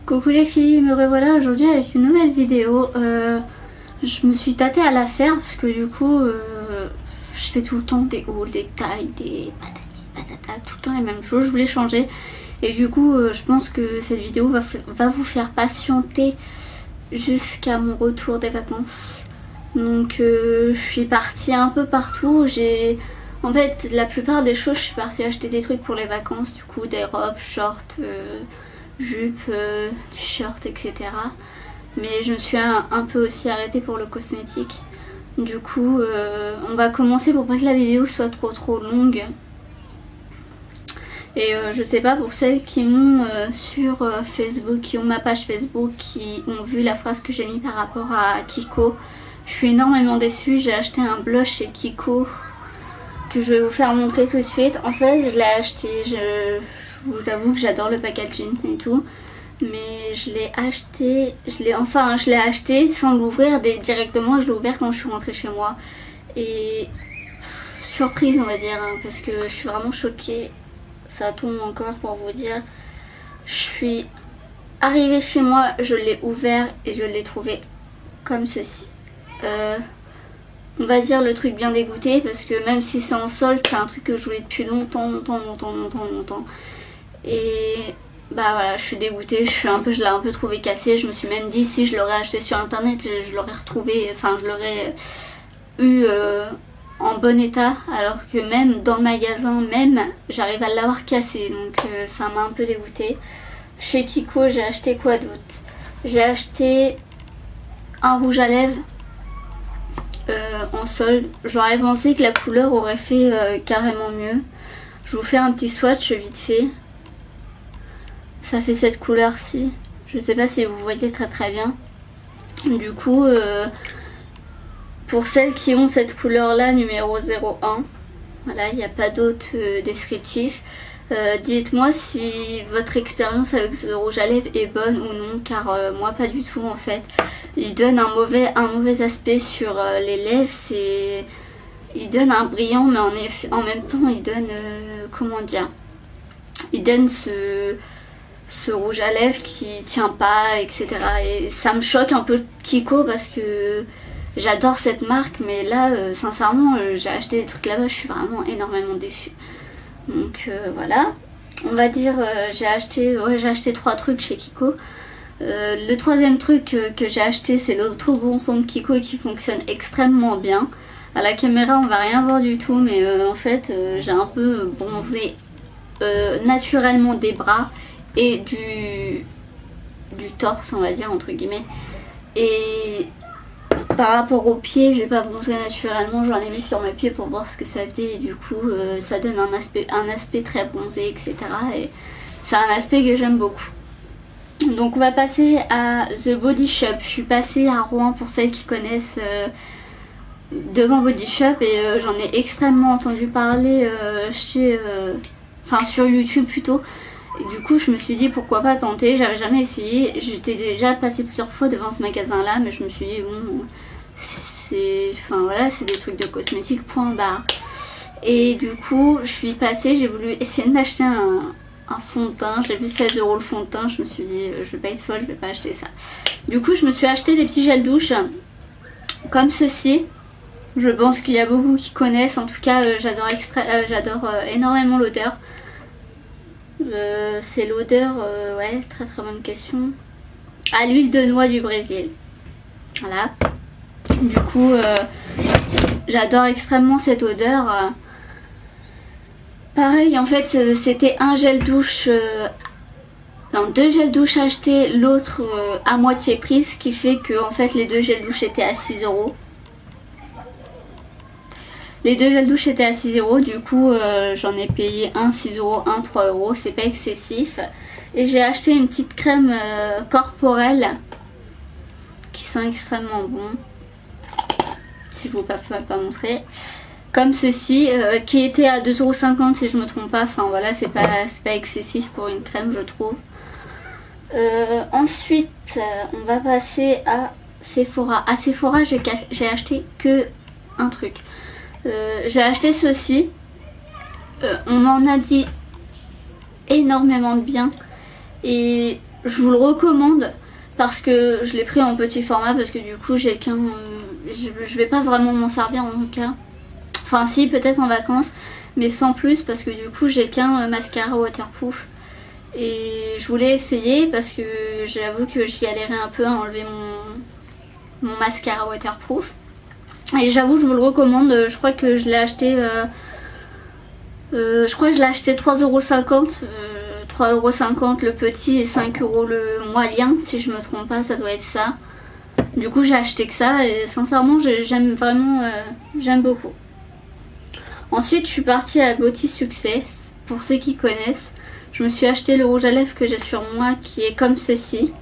Coucou les filles, me revoilà aujourd'hui avec une nouvelle vidéo. Je me suis tâtée à la faire parce que du coup je fais tout le temps des hauls, des tailles, des patati patata, tout le temps les mêmes choses. Je voulais changer et du coup je pense que cette vidéo va vous faire patienter jusqu'à mon retour des vacances. Donc je suis partie un peu partout. En fait, la plupart des choses, je suis partie acheter des trucs pour les vacances, du coup des robes, shorts, jupes, t-shirts, etc. Mais je me suis un peu aussi arrêtée pour le cosmétique. Du coup, on va commencer pour pas que la vidéo soit trop longue. Et je sais pas, pour celles qui m'ont sur Facebook, qui ont ma page Facebook, qui ont vu la phrase que j'ai mis par rapport à Kiko, je suis énormément déçue. J'ai acheté un blush chez Kiko que je vais vous faire montrer tout de suite. En fait, je l'ai acheté, je vous avoue que j'adore le packaging et tout, mais je l'ai acheté sans l'ouvrir directement. Je l'ai ouvert quand je suis rentrée chez moi et surprise, on va dire, hein, parce que je suis vraiment choquée. Ça tombe encore pour vous dire. Je suis arrivée chez moi, je l'ai ouvert et je l'ai trouvé comme ceci. On va dire le truc bien dégoûté, parce que même si c'est en solde, c'est un truc que je voulais depuis longtemps. Et bah voilà, je suis dégoûtée, je l'ai un peu trouvé cassé. Je me suis même dit, si je l'aurais acheté sur internet, je l'aurais retrouvé, enfin je l'aurais eu en bon état, alors que même dans le magasin j'arrive à l'avoir cassé, donc ça m'a un peu dégoûtée. Chez Kiko, j'ai acheté quoi d'autre? J'ai acheté un rouge à lèvres en solde. J'aurais pensé que la couleur aurait fait carrément mieux. Je vous fais un petit swatch vite fait. Ça fait cette couleur-ci. Je sais pas si vous voyez très bien. Du coup, pour celles qui ont cette couleur-là, numéro 01, voilà, il n'y a pas d'autre descriptif. Dites-moi si votre expérience avec ce rouge à lèvres est bonne ou non, car moi pas du tout en fait. Il donne un mauvais aspect sur les lèvres. Il donne un brillant, mais en même temps il donne comment dire, il donne ce rouge à lèvres qui tient pas, etc. Et ça me choque un peu Kiko, parce que j'adore cette marque, mais là sincèrement j'ai acheté des trucs là-bas, je suis vraiment énormément déçue. Donc voilà, on va dire j'ai acheté 3 trucs chez Kiko. Le troisième truc que j'ai acheté, c'est l'autre bon son de Kiko qui fonctionne extrêmement bien. À la caméra on va rien voir du tout, mais en fait j'ai un peu bronzé naturellement des bras et du torse, on va dire, entre guillemets. Et par rapport aux pieds, j'ai pas bronzé naturellement, j'en ai mis sur mes pieds pour voir ce que ça faisait, et du coup ça donne un aspect très bronzé, etc. Et c'est un aspect que j'aime beaucoup. Donc on va passer à The Body Shop. Je suis passée à Rouen, pour celles qui connaissent, devant Body Shop, et j'en ai extrêmement entendu parler sur YouTube plutôt. Et du coup je me suis dit pourquoi pas tenter. J'avais jamais essayé, j'étais déjà passée plusieurs fois devant ce magasin là, mais je me suis dit bon, c'est des trucs de cosmétiques, point barre. Et du coup je suis passée, j'ai voulu essayer de m'acheter un fond de teint. J'ai vu 16 € le fond de teint, je me suis dit je vais pas être folle, je vais pas acheter ça. Du coup je me suis acheté des petits gels douche comme ceci. Je pense qu'il y a beaucoup qui connaissent, en tout cas j'adore énormément l'odeur. C'est l'odeur, ouais, très bonne question, à l'huile de noix du Brésil. Voilà. Du coup j'adore extrêmement cette odeur. Pareil, en fait c'était un gel douche, non, 2 gels douche achetés, l'autre à moitié prix, ce qui fait que en fait les 2 gels douche étaient à 6 €. Les 2 gels douche étaient à 6 €, du coup j'en ai payé un 6 €, un 3 €, c'est pas excessif. Et j'ai acheté une petite crème corporelle qui sont extrêmement bons. Si je vous pas montrer. Comme ceci, qui était à 2,50 € si je me trompe pas. Enfin voilà, c'est pas excessif pour une crème, je trouve. Ensuite, on va passer à Sephora. À Sephora, j'ai acheté que un truc. J'ai acheté ceci. On m'en a dit énormément de bien. Et je vous le recommande parce que je l'ai pris en petit format parce que du coup j'ai qu'un... je vais pas vraiment m'en servir en tout cas. Enfin si, peut-être en vacances, mais sans plus parce que du coup j'ai qu'un mascara waterproof. Et je voulais essayer parce que j'avoue que je galérais un peu à enlever mon mascara waterproof. Et j'avoue, je vous le recommande. Je crois que je l'ai acheté... je crois que je l'ai acheté 3,50€. 3,50€ le petit et 5€ le moyen. Si je me trompe pas, ça doit être ça. Du coup, j'ai acheté que ça. Et sincèrement, j'aime vraiment... j'aime beaucoup. Ensuite, je suis partie à Beauty Success. Pour ceux qui connaissent. Je me suis acheté le rouge à lèvres que j'ai sur moi qui est comme ceci.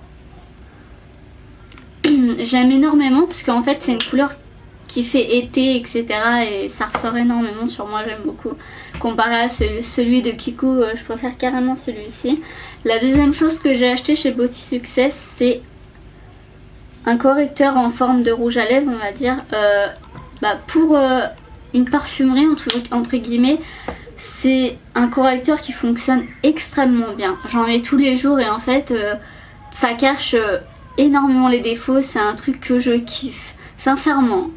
J'aime énormément parce qu'en fait c'est une couleur qui fait été, etc. Et ça ressort énormément sur moi, j'aime beaucoup. Comparé à celui de Kiko, je préfère carrément celui-ci. La deuxième chose que j'ai acheté chez Beauty Success, c'est un correcteur en forme de rouge à lèvres, on va dire. Pour une parfumerie, entre guillemets. C'est un correcteur qui fonctionne extrêmement bien. J'en mets tous les jours et en fait ça cache énormément les défauts. C'est un truc que je kiffe, sincèrement.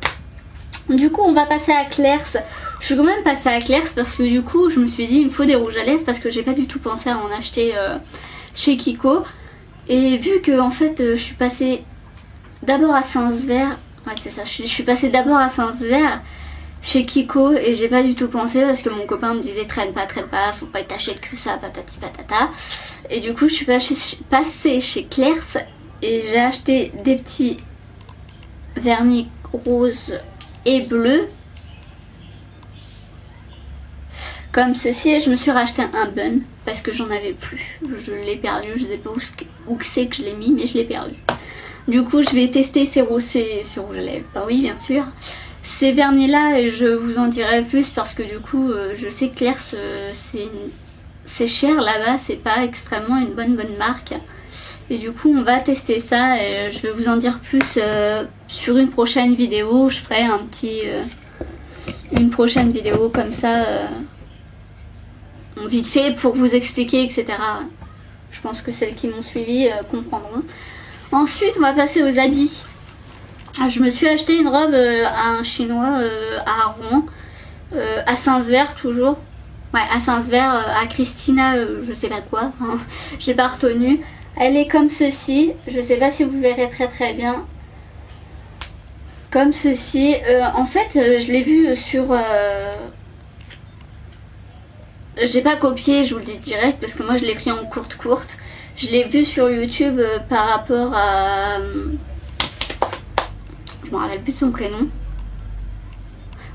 Du coup on va passer à Claire's. Je suis quand même passée à Claire's parce que du coup je me suis dit il me faut des rouges à lèvres parce que j'ai pas du tout pensé à en acheter chez Kiko. Et vu que en fait je suis passée d'abord à Saint-Sever. Ouais c'est ça, je suis passée d'abord à Saint-Sever chez Kiko et j'ai pas du tout pensé parce que mon copain me disait traîne pas, faut pas t'acheter que ça, patati patata. Et du coup je suis passée chez Claire's et j'ai acheté des petits vernis roses et bleus comme ceci et je me suis racheté un bun parce que j'en avais plus. Je l'ai perdu, je sais pas où c'est que je l'ai mis mais je l'ai perdu. Du coup je vais tester ces rouges à lèvres, bah oui bien sûr. Ces vernis là et je vous en dirai plus parce que du coup je sais que Claire's c'est cher là-bas, c'est pas extrêmement une bonne marque. Et du coup on va tester ça et je vais vous en dire plus sur une prochaine vidéo. Je ferai une prochaine vidéo comme ça vite fait pour vous expliquer etc. Je pense que celles qui m'ont suivi comprendront. Ensuite on va passer aux habits. Je me suis acheté une robe à un chinois à Rouen, à Saint-Sever toujours. Ouais, à Saint-Sever, à Christina, je sais pas quoi, hein, j'ai pas retenu. Elle est comme ceci, je sais pas si vous verrez très bien. Comme ceci. En fait, je l'ai vu sur... J'ai pas copié, je vous le dis direct, parce que moi je l'ai pris en courte. Je l'ai vu sur YouTube par rapport à... Je me rappelle plus de son prénom.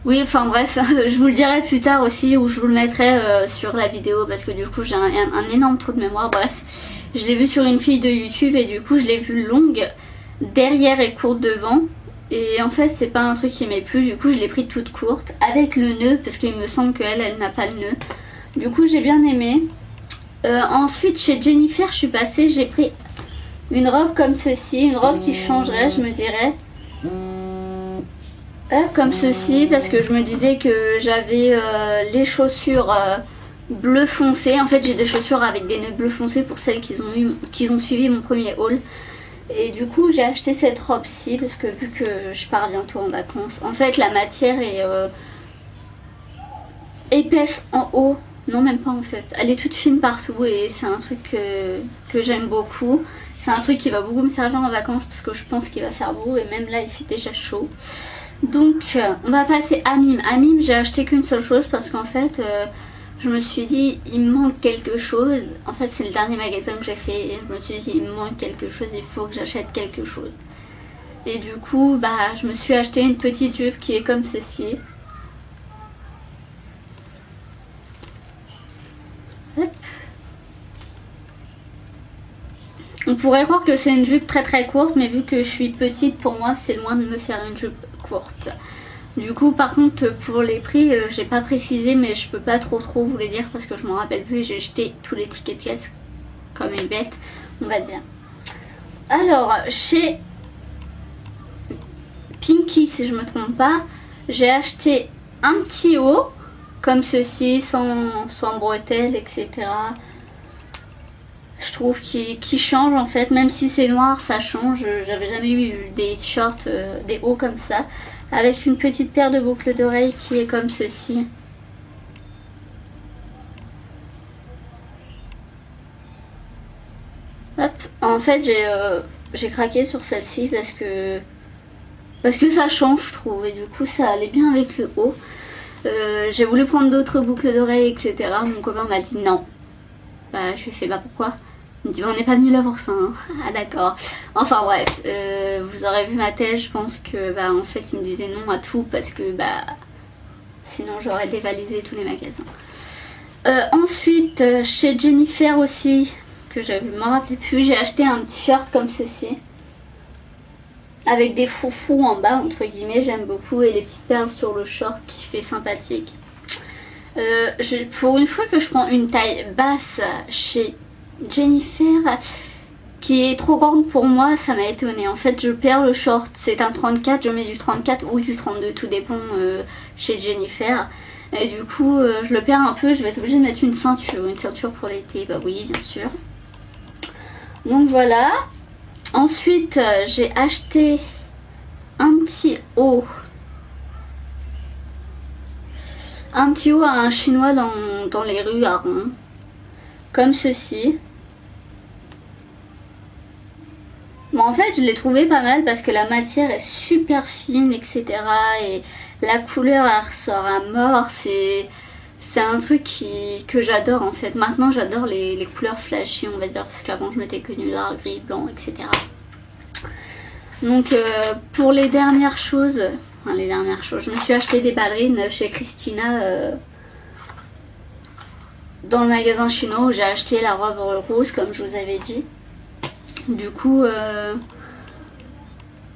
Oui, enfin bref, je vous le dirai plus tard aussi ou je vous le mettrai sur la vidéo parce que du coup j'ai un énorme trou de mémoire. Bref, je l'ai vu sur une fille de YouTube et du coup je l'ai vue longue derrière et courte devant. Et en fait c'est pas un truc qui m'est plu, du coup je l'ai pris toute courte avec le nœud parce qu'il me semble qu'elle elle n'a pas le nœud. Du coup j'ai bien aimé. Ensuite chez Jennifer je suis passée, j'ai pris une robe comme ceci, une robe qui changerait je me dirais. Comme ceci parce que je me disais que j'avais les chaussures bleu foncé. En fait j'ai des chaussures avec des nœuds bleu foncé pour celles qui ont suivi mon premier haul. Et du coup j'ai acheté cette robe-ci parce que vu que je pars bientôt en vacances. En fait la matière est épaisse en haut. Non même pas en fait. Elle est toute fine partout et c'est un truc que j'aime beaucoup. C'est un truc qui va beaucoup me servir en vacances parce que je pense qu'il va faire beau et même là il fait déjà chaud. Donc on va passer à Mime. À Mime j'ai acheté qu'une seule chose parce qu'en fait je me suis dit il me manque quelque chose. En fait c'est le dernier magasin que j'ai fait et je me suis dit il me manque quelque chose, il faut que j'achète quelque chose. Et du coup je me suis acheté une petite jupe qui est comme ceci. Hop. On pourrait croire que c'est une jupe très courte mais vu que je suis petite pour moi c'est loin de me faire une jupe courte. Du coup par contre pour les prix j'ai pas précisé mais je peux pas trop vous les dire parce que je m'en rappelle plus et j'ai jeté tous les tickets de caisse comme une bête on va dire. Alors chez Pinky si je me trompe pas j'ai acheté un petit haut comme ceci sans bretelles etc. Je trouve qu'il change en fait, même si c'est noir, ça change. J'avais jamais eu des t-shirts, des hauts comme ça, avec une petite paire de boucles d'oreilles qui est comme ceci. Hop, en fait j'ai craqué sur celle-ci parce que ça change je trouve et du coup ça allait bien avec le haut. J'ai voulu prendre d'autres boucles d'oreilles etc. Mon copain m'a dit non. Bah je lui ai fait bah pourquoi? Il me dit bah, on n'est pas venu là pour ça hein. Ah d'accord. Enfin bref, vous aurez vu ma tête, je pense que bah en fait il me disait non à tout parce que bah sinon j'aurais dévalisé tous les magasins. Ensuite chez Jennifer aussi, que je ne me rappelais plus, j'ai acheté un t-shirt comme ceci avec des froufrous en bas entre guillemets, j'aime beaucoup, et les petites perles sur le short qui fait sympathique. Pour une fois que je prends une taille basse chez Jennifer qui est trop grande pour moi, ça m'a étonnée. En fait je perds le short, c'est un 34, je mets du 34 ou du 32, tout dépend chez Jennifer. Et du coup je le perds un peu, je vais être obligée de mettre une ceinture pour l'été, bah oui bien sûr. Donc voilà. Ensuite j'ai acheté un petit haut. Un petit haut à un chinois dans les rues à Rouen. Comme ceci. Bon en fait je l'ai trouvé pas mal parce que la matière est super fine etc. Et la couleur elle ressort à mort. C'est un truc que j'adore en fait. Maintenant j'adore les couleurs flashy on va dire. Parce qu'avant je m'étais que noir, gris, blanc etc. Donc pour les dernières choses, je me suis acheté des ballerines chez Christina dans le magasin chinois où j'ai acheté la robe rose comme je vous avais dit. Du coup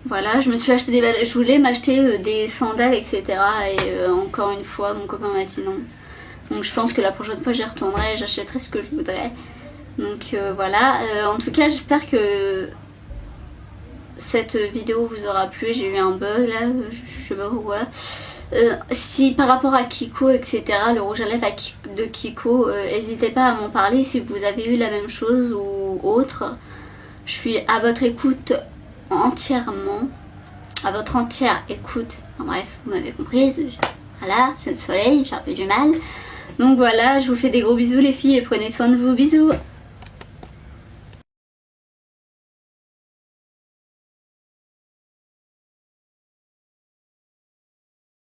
voilà, je me suis acheté des ballerines, je voulais m'acheter des sandales etc. Et encore une fois mon copain m'a dit non. Donc je pense que la prochaine fois j'y retournerai et j'achèterai ce que je voudrais. Donc voilà, en tout cas j'espère que cette vidéo vous aura plu. J'ai eu un bug là, je sais pas pourquoi. Si par rapport à Kiko etc, le rouge à lèvres de Kiko, n'hésitez pas à m'en parler si vous avez eu la même chose ou autre. Je suis à votre écoute entièrement, à votre entière écoute. Enfin, bref, vous m'avez comprise. Voilà, c'est le soleil, j'ai un peu du mal. Donc voilà, je vous fais des gros bisous les filles et prenez soin de vous, bisous.